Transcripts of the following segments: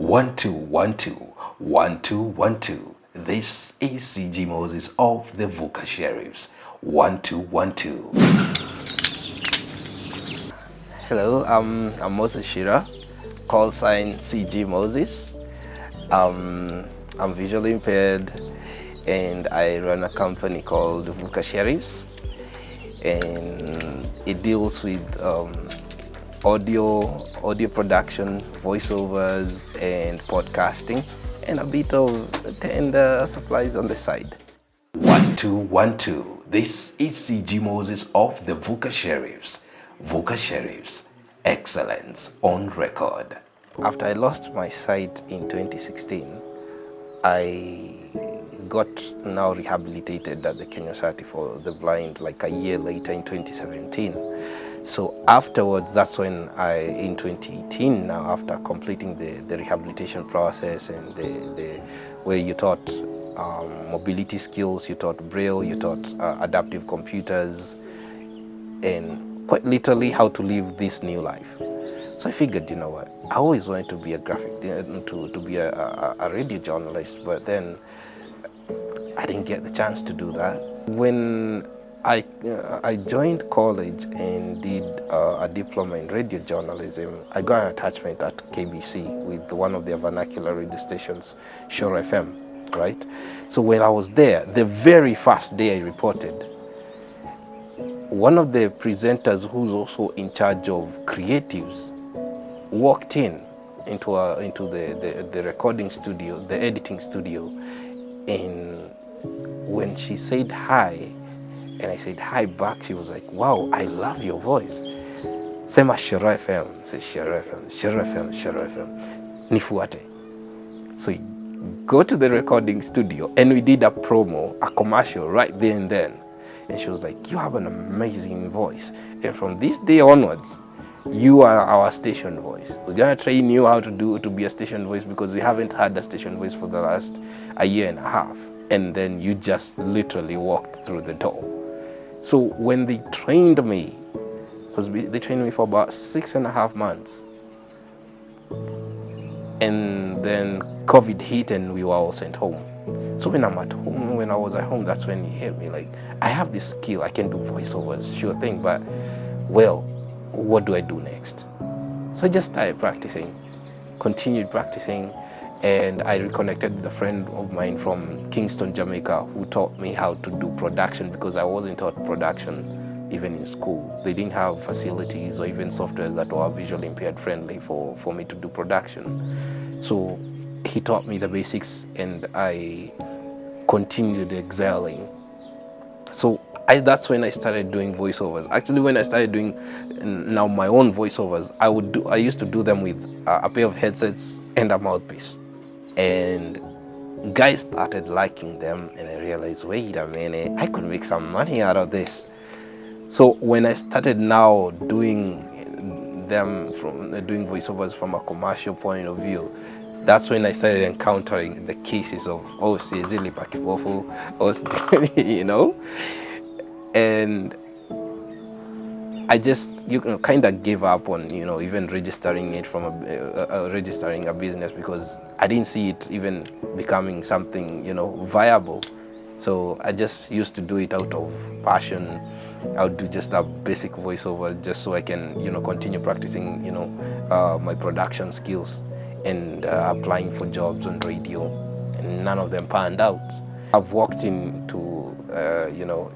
1 2 1 2 1 2 1 2. This is CG Moses of the Vuka Sherifs. 1 2 1 2. Hello, I'm Moses Chiira, call sign CG Moses. I'm visually impaired and I run a company called Vuka Sherifs, and it deals with audio production, voiceovers and podcasting, and a bit of tender supplies on the side. 1 2 1 2. This is CG Moses of the Vuka Sherifs. Vuka Sherifs, excellence on record. After I lost my sight in 2016, I got now rehabilitated at the Kenya Society for the Blind like a year later in 2017. So afterwards, that's when in 2018 now, after completing the rehabilitation process and the where you taught mobility skills, you taught Braille, you taught adaptive computers, and quite literally how to live this new life. So I figured, you know what, I always wanted to be a to be a radio journalist, but then I didn't get the chance to do that. When I joined college and did a diploma in radio journalism, I got an attachment at KBC with one of their vernacular radio stations, Chiira FM, right? So when I was there, the very first day I reported, one of the presenters who's also in charge of creatives walked into the recording studio, the editing studio, and when she said hi, and I said hi back, she was like, wow, I love your voice. Sema Chiira FM, say Chiira FM, Chiira FM, Chiira FM, nifuate. So go to the recording studio, and we did a promo, a commercial right there and then. And she was like, you have an amazing voice. And from this day onwards, you are our station voice. We're gonna train you how to be a station voice, because we haven't had a station voice for the last a year and a half. And then you just literally walked through the door. So when they trained me, because they trained me for about 6.5 months, and then COVID hit and we were all sent home. So when I'm at home, when I was at home, that's when it hit me, like, I have this skill, I can do voiceovers, sure thing, but, well, what do I do next? So I just started practicing, continued practicing, and I reconnected with a friend of mine from Kingston, Jamaica, who taught me how to do production, because I wasn't taught production even in school. They didn't have facilities or even softwares that were visually impaired friendly for me to do production. So he taught me the basics and I continued excelling. So that's when I started doing voiceovers. Actually, when I started doing now my own voiceovers, I used to do them with a pair of headsets and a mouthpiece. And guys started liking them, and I realized, wait a minute, I could make some money out of this. So when I started now doing voiceovers from a commercial point of view, that's when I started encountering the cases of, you know, and I just kind of gave up on even registering it from registering a business, because I didn't see it even becoming something viable. So I just used to do it out of passion. I would do just a basic voiceover just so I can continue practicing my production skills and applying for jobs on radio, and none of them panned out. I've walked into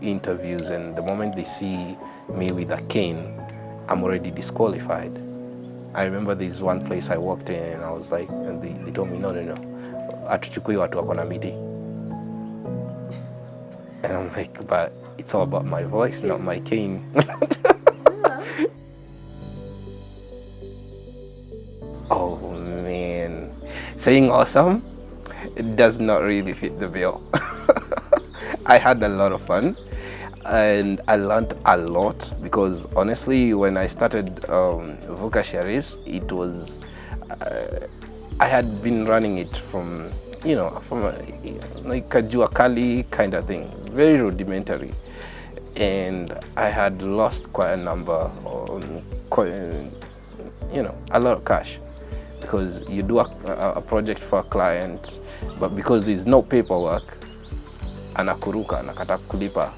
interviews, and the moment they see me with a cane, I'm already disqualified. I remember this one place I walked in and I was like, and they told me, no, hatuchukui watu wako na miti. And I'm like, but it's all about my voice, not my cane. Oh man, saying awesome, it does not really fit the bill. I had a lot of fun and I learned a lot, because honestly, when I started Vuka Sherifs, it was I had been running it from like a jua kali kind of thing, very rudimentary, and I had lost quite a number on a lot of cash, because you do a project for a client, but because there's no paperwork, anakuruka nakata kulipa,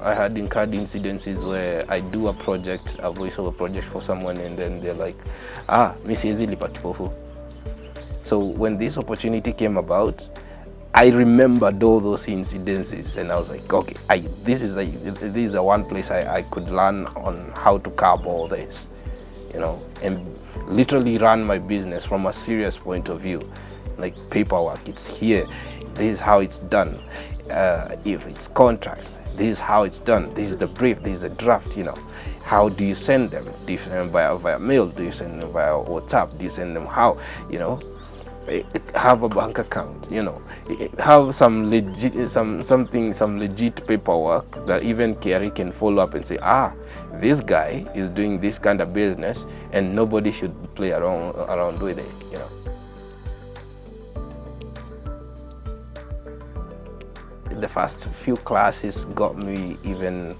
I had incurred incidences where I do a project, a voiceover project for someone, and then they're like, mi siwezi lipa kipofu. So when this opportunity came about, I remembered all those incidences, and I was like, okay, this is the one place I could learn on how to curb all this, and literally run my business from a serious point of view, like paperwork. It's here. This is how it's done. If it's contracts, this is how it's done. This is the brief. This is the draft. How do you send them? Do you send them via mail? Do you send them via WhatsApp? Do you send them how? Have a bank account. Have some legit, some legit paperwork that even Chiira can follow up and say, this guy is doing this kind of business, and nobody should play around with it. The first few classes got me even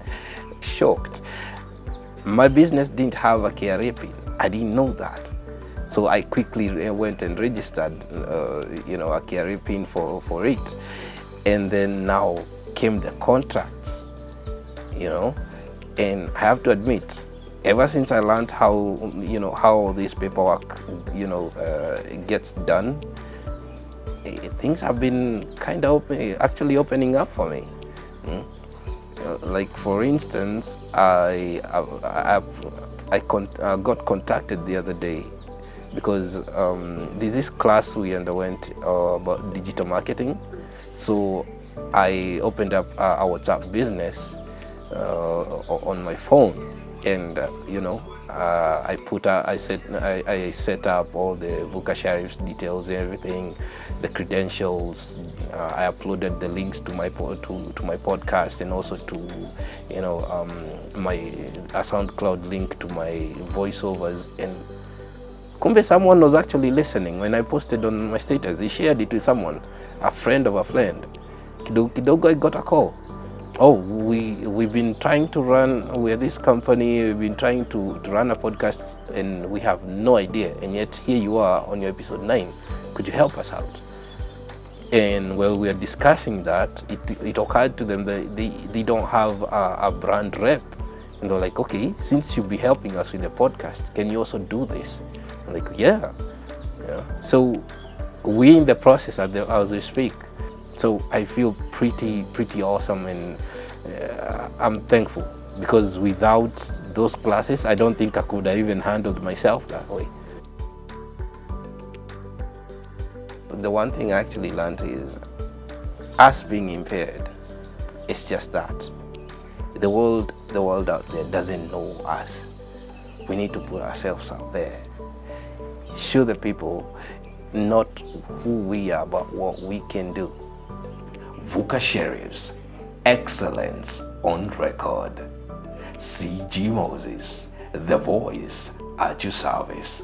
shocked. My business didn't have a Chiira pin. I didn't know that. So I quickly went and registered, a Chiira pin for it. And then now came the contracts, and I have to admit, ever since I learned how this paperwork, gets done, things have been kind of actually opening up for me. Like for instance, I got contacted the other day because there's this class we underwent about digital marketing. So I opened up a WhatsApp business on my phone, and I set up all the Vuka Sherifs details and everything, the credentials. I uploaded the links to my podcast, and also to a SoundCloud link to my voiceovers. And kumbe someone was actually listening. When I posted on my status, he shared it with someone, a friend of a friend. Kidogo I got a call. We've been trying to we're this company, we've been trying to run a podcast, and we have no idea, and yet here you are on your episode 9. Could you help us out? And while we are discussing that, it occurred to them that they don't have a brand rep. And they're like, okay, since you'll be helping us with the podcast, can you also do this? I'm like, yeah. So we're in the process as we speak. So I feel pretty awesome, and I'm thankful, because without those classes, I don't think I could have even handled myself that way. The one thing I actually learned is, us being impaired, it's just that. The world out there doesn't know us. We need to put ourselves out there. Show the people not who we are, but what we can do. Vuka Sherifs, excellence on record. CG Moses, the voice at your service.